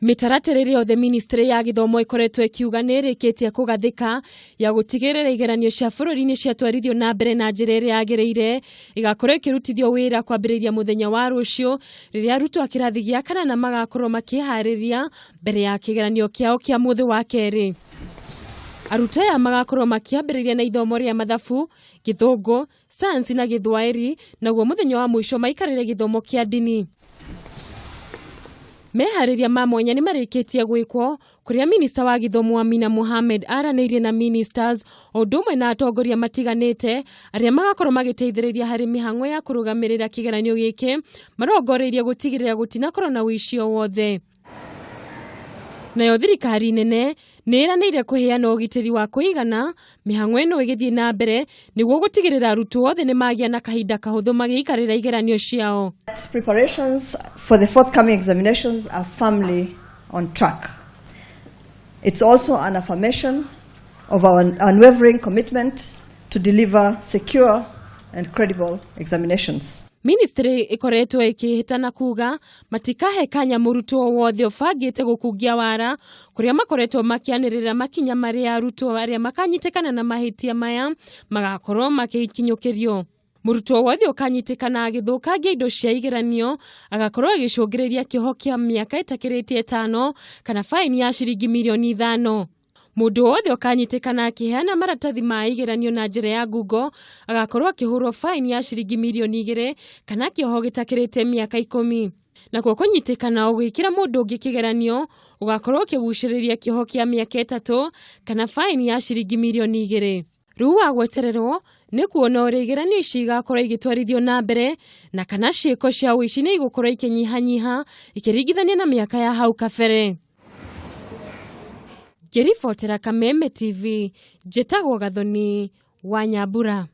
Mitaratara yothe ministry ya githomo ikoretwo ikiuga nirikitie kugathika ya gutigirira igeranio cia bururi-ini ciatwarithio nambere na njira iria yagiriire igakorwo ikirutithio wira kwambiriria muthenya wa ruciu riria arutwo a kirathi gia kanana magakorwo makihariria mbere ya kigeranio kiao kia muthi wa keeri. Arutwo aya magakorwo makiambiriria na ithomo ria mathabu, githungu, sayansi na githwairi, naguo muthenya wa mwisho maikarire githomo kia dini. Mehaririria ma mwanya ni marikitie gwikwo kuria minista wa githomo Amina Mohamed aranirie na ministers odumwe na atongoria matiganite aria magakorwo magiteithiriria hari mihang'o ya kurugamirira kigeranio giki marongoreirie gutigirira gutinakorwo na wicio wothe. Nayo thirikari nene niranire kuheana ugitiri wa kuigana mihang'o ino igithie na mbere niguo gutigirira arutwo othe ni magia na kahinda kahuthu magiikarira igeranio ciao. Preparations for the forthcoming examinations are firmly on track. It's also an affirmation of our unwavering commitment to deliver secure and credible examinations. Ministry ikoretwo ikihitana kuga matikahe kanya murutwo wothe ubangite gukungia wara kuria makoretwo makianirira makinya maria arutwo aria makanyitikana na mahitia maya magakorwo makikinyukirio. Murutwo wothe ukanyitikana agithukangia indo cia igeranio agakorwo agicungiriria kiho kia miaka itakiritie 5 kana faini ya ciringi mirioni 5. Mundu wothe ukanyitikana akiheana maratathi ma igeranio na njira ya Google agakorwo akihurwo faini ya ciringi mirioni 2 kana kiho gitakirite miaka 10. Na kwa kunyitikana ugikira mundu ungi kigeranio ugakorwo kiguciriria kiho kia miaka 3 kana faini ya ciringi mirioni 2. Riu wagwetererwo ni kuona uria igeranio ici igakorwo igitwarithio na mbere na kana ciiko cia wici ni igukorwo ikinyihanyiha ikiringithania na miaka ya hau kabere. Ngiribotera Kameme TV, njĩtagwo Gathoni wa Nyambura.